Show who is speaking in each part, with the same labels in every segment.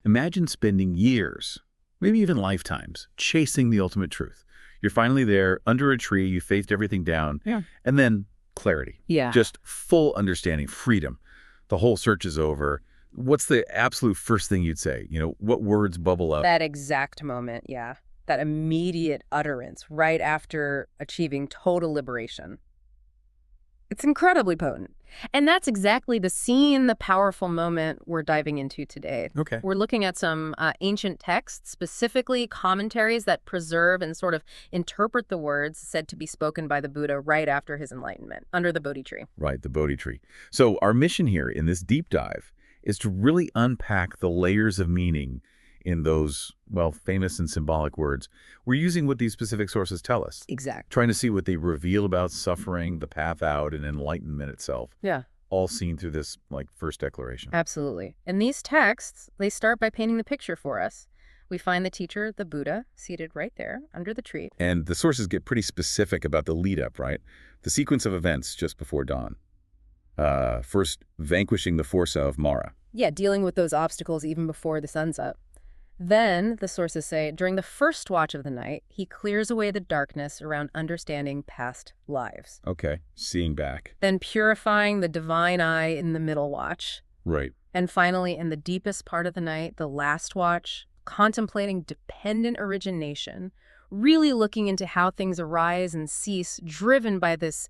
Speaker 1: Imagine spending years, maybe even lifetimes, chasing the ultimate truth. You're finally there, under a tree, you faced everything down, and then clarity.
Speaker 2: Yeah.
Speaker 1: Just full understanding, freedom. The whole search is over. What's the absolute first thing you'd say? What words bubble up?
Speaker 2: That exact moment, yeah. That immediate utterance right after achieving total liberation. It's incredibly potent. And that's exactly the scene, the powerful moment we're diving into today.
Speaker 1: Okay.
Speaker 2: We're looking at some ancient texts, specifically commentaries that preserve and sort of interpret the words said to be spoken by the Buddha right after his enlightenment, under the Bodhi tree.
Speaker 1: Right, the Bodhi tree. So our mission here in this deep dive is to really unpack the layers of meaning in those, well, famous and symbolic words. We're using what these specific sources tell us.
Speaker 2: Exactly.
Speaker 1: Trying to see what they reveal about suffering, the path out, and enlightenment itself.
Speaker 2: Yeah.
Speaker 1: All seen through this, first declaration.
Speaker 2: Absolutely. And these texts, they start by painting the picture for us. We find the teacher, the Buddha, seated right there under the tree.
Speaker 1: And the sources get pretty specific about the lead-up, right? The sequence of events just before dawn. First, vanquishing the force of Mara.
Speaker 2: Yeah, dealing with those obstacles even before the sun's up. Then, the sources say, during the first watch of the night, he clears away the darkness around understanding past lives.
Speaker 1: Okay, seeing back.
Speaker 2: Then purifying the divine eye in the middle watch.
Speaker 1: Right.
Speaker 2: And finally, in the deepest part of the night, the last watch, contemplating dependent origination, really looking into how things arise and cease, driven by this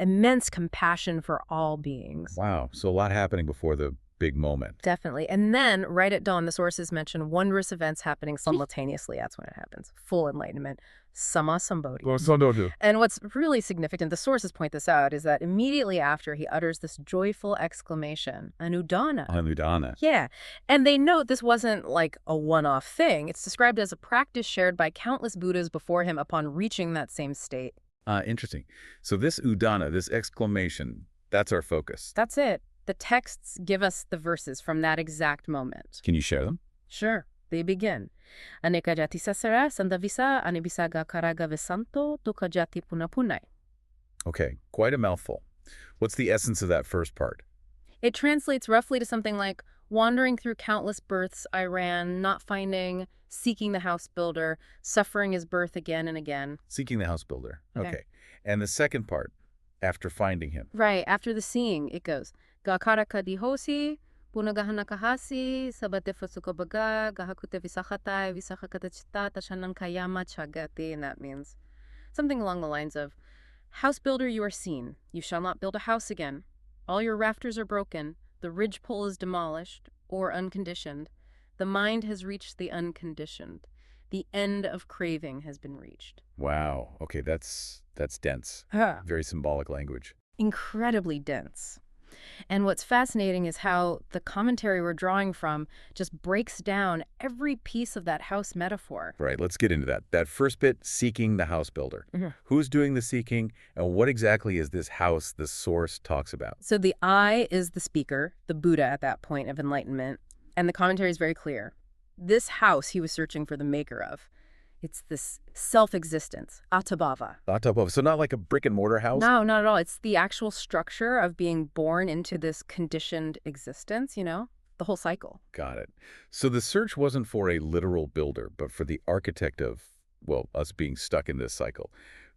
Speaker 2: immense compassion for all beings.
Speaker 1: Wow, so a lot happening before the big moment.
Speaker 2: Definitely. And then, right at dawn, the sources mention wondrous events happening simultaneously. That's when it happens. Full enlightenment. Paṭhamabodhivatthu. And what's really significant, the sources point this out, is that immediately after he utters this joyful exclamation, anudana.
Speaker 1: Anudana.
Speaker 2: Yeah. And they note this wasn't like a one-off thing. It's described as a practice shared by countless Buddhas before him upon reaching that same state.
Speaker 1: Interesting. So this udana, this exclamation, that's our focus.
Speaker 2: That's it. The texts give us the verses from that exact moment.
Speaker 1: Can you share them?
Speaker 2: Sure. They begin. Aneka jati sasara sandavisa anibisaga karaga visanto duka jati punapunai.
Speaker 1: Okay, quite a mouthful. What's the essence of that first part?
Speaker 2: It translates roughly to something like wandering through countless births I ran, not finding, seeking the house builder, suffering his birth again and again.
Speaker 1: Seeking the house builder. Okay. And the second part, after finding him.
Speaker 2: Right, after the seeing, it goes. Gakaraka dihosi, punagahanakahasi, sabate fasukabaga, gahakute visachatai, visachakatachita, tashanan kayama chagati, and that means something along the lines of, house builder, you are seen. You shall not build a house again. All your rafters are broken. The ridgepole is demolished, or unconditioned. The mind has reached the unconditioned. The end of craving has been reached.
Speaker 1: Wow. Okay, that's dense. Very symbolic language.
Speaker 2: Incredibly dense. And what's fascinating is how the commentary we're drawing from just breaks down every piece of that house metaphor.
Speaker 1: Right, let's get into that. That first bit, seeking the house builder. Who's doing the seeking, and what exactly is this house the source talks about?
Speaker 2: So the I is the speaker, the Buddha at that point of enlightenment, and the commentary is very clear. This house he was searching for the maker of. It's this self-existence, attabhāva.
Speaker 1: Attabhāva. So not like a brick and mortar house?
Speaker 2: No, not at all. It's the actual structure of being born into this conditioned existence, the whole cycle.
Speaker 1: Got it. So the search wasn't for a literal builder, but for the architect of, well, us being stuck in this cycle.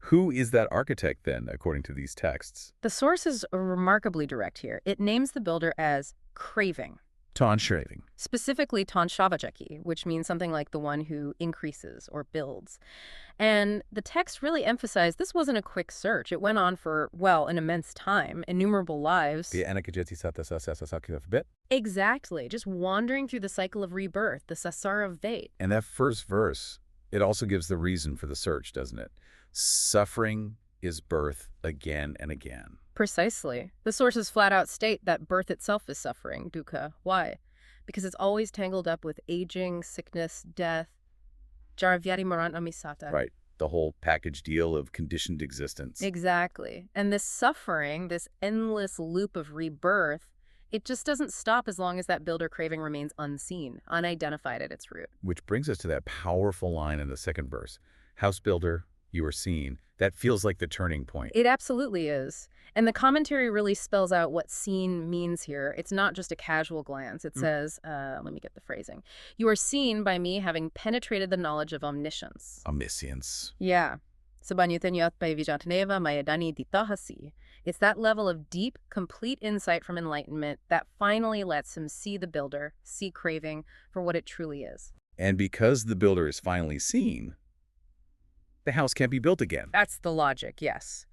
Speaker 1: Who is that architect then, according to these texts?
Speaker 2: The source is remarkably direct here. It names the builder as craving.
Speaker 1: Craving.
Speaker 2: Specifically tanhā, which means something like the one who increases or builds. And the text really emphasized this wasn't a quick search. It went on for, well, an immense time, innumerable lives.
Speaker 1: The anakajati sata bit.
Speaker 2: Exactly. Just wandering through the cycle of rebirth, the sasara vate.
Speaker 1: And that first verse, it also gives the reason for the search, doesn't it? Suffering is birth again and again.
Speaker 2: Precisely. The sources flat out state that birth itself is suffering, dukkha. Why? Because it's always tangled up with aging, sickness, death, jaravyati marana misata.
Speaker 1: Right. The whole package deal of conditioned existence.
Speaker 2: Exactly. And this suffering, this endless loop of rebirth, it just doesn't stop as long as that builder craving remains unseen, unidentified at its root.
Speaker 1: Which brings us to that powerful line in the second verse. House builder, you are seen. That feels like the turning point.
Speaker 2: It absolutely is. And the commentary really spells out what seen means here. It's not just a casual glance. It says, let me get the phrasing. You are seen by me having penetrated the knowledge of omniscience.
Speaker 1: Omniscience.
Speaker 2: Yeah. Sabanyutenyat by Vijatneva Mayadani Ditahasi. It's that level of deep, complete insight from enlightenment that finally lets him see the builder, see craving for what it truly is.
Speaker 1: And because the builder is finally seen, the house can't be built again.
Speaker 2: That's the logic, yes.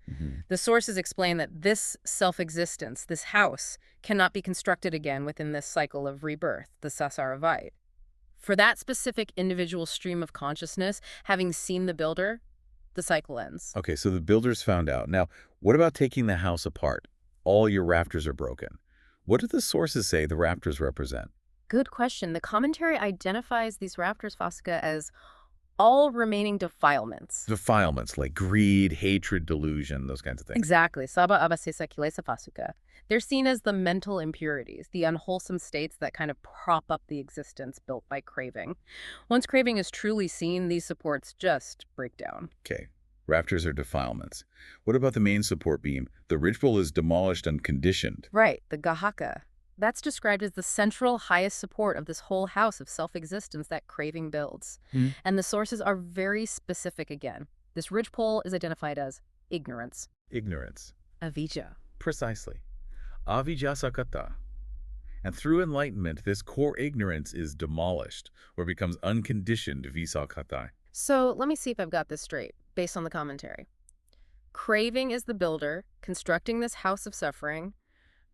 Speaker 2: The sources explain that this self-existence, this house, cannot be constructed again within this cycle of rebirth, the Sasara Vide. For that specific individual stream of consciousness, having seen the builder, the cycle ends.
Speaker 1: Okay, so the builder's found out. Now, what about taking the house apart? All your rafters are broken. What do the sources say the rafters represent?
Speaker 2: Good question. The commentary identifies these rafters, Fasika, as all remaining defilements.
Speaker 1: Defilements like greed, hatred, delusion, those kinds of things.
Speaker 2: Exactly. Saba abasesa kilesa fasuka. They're seen as the mental impurities, the unwholesome states that kind of prop up the existence built by craving. Once craving is truly seen, these supports just break down.
Speaker 1: Okay, rafters are defilements. What about the main support beam? The ridgepole is demolished unconditioned.
Speaker 2: Right, the gahaka. That's described as the central highest support of this whole house of self-existence that craving builds. And the sources are very specific again. This ridgepole is identified as ignorance.
Speaker 1: Ignorance.
Speaker 2: Avijjā.
Speaker 1: Precisely. Avijjā sakata. And through enlightenment, this core ignorance is demolished, or becomes unconditioned visakata.
Speaker 2: So let me see if I've got this straight, based on the commentary. Craving is the builder, constructing this house of suffering.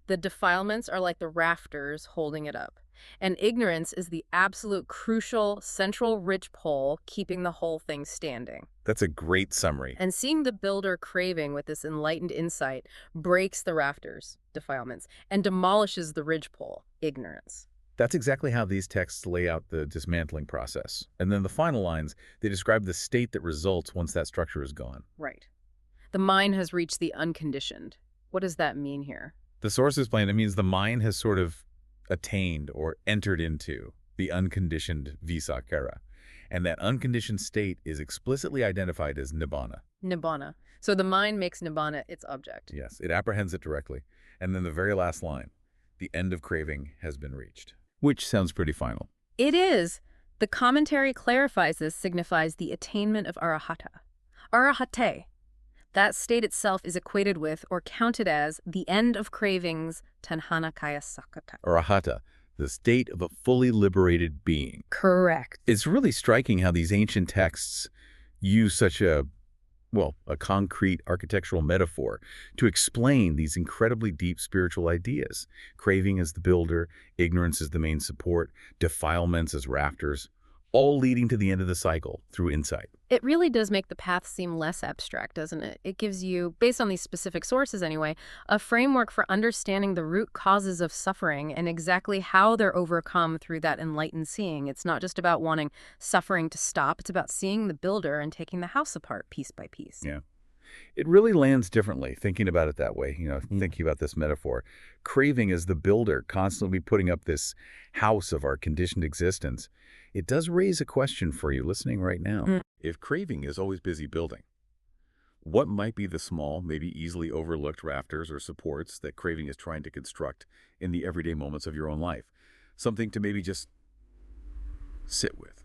Speaker 2: The defilements are like the rafters holding it up. And ignorance is the absolute crucial central ridgepole keeping the whole thing standing.
Speaker 1: That's a great summary.
Speaker 2: And seeing the builder craving with this enlightened insight breaks the rafters, defilements, and demolishes the ridgepole, ignorance.
Speaker 1: That's exactly how these texts lay out the dismantling process. And then the final lines, they describe the state that results once that structure is gone.
Speaker 2: Right. The mind has reached the unconditioned. What does that mean here?
Speaker 1: The source explained it means the mind has sort of attained or entered into the unconditioned visakara. And that unconditioned state is explicitly identified as nibbana.
Speaker 2: Nibbana. So the mind makes nibbana its object.
Speaker 1: Yes, it apprehends it directly. And then the very last line, the end of craving has been reached. Which sounds pretty final.
Speaker 2: It is. The commentary clarifies this signifies the attainment of arahatta. Arahatte. That state itself is equated with or counted as the end of cravings, tanhā kaya sakata.
Speaker 1: Arahatta, the state of a fully liberated being.
Speaker 2: Correct.
Speaker 1: It's really striking how these ancient texts use such a concrete architectural metaphor to explain these incredibly deep spiritual ideas. Craving as the builder, ignorance as the main support, defilements as rafters, all leading to the end of the cycle through insight.
Speaker 2: It really does make the path seem less abstract, doesn't it? It gives you, based on these specific sources anyway, a framework for understanding the root causes of suffering and exactly how they're overcome through that enlightened seeing. It's not just about wanting suffering to stop. It's about seeing the builder and taking the house apart piece by piece.
Speaker 1: Yeah. It really lands differently, thinking about it that way, thinking about this metaphor. Craving as the builder, constantly putting up this house of our conditioned existence. It does raise a question for you listening right now. If craving is always busy building, what might be the small, maybe easily overlooked rafters or supports that craving is trying to construct in the everyday moments of your own life? Something to maybe just sit with.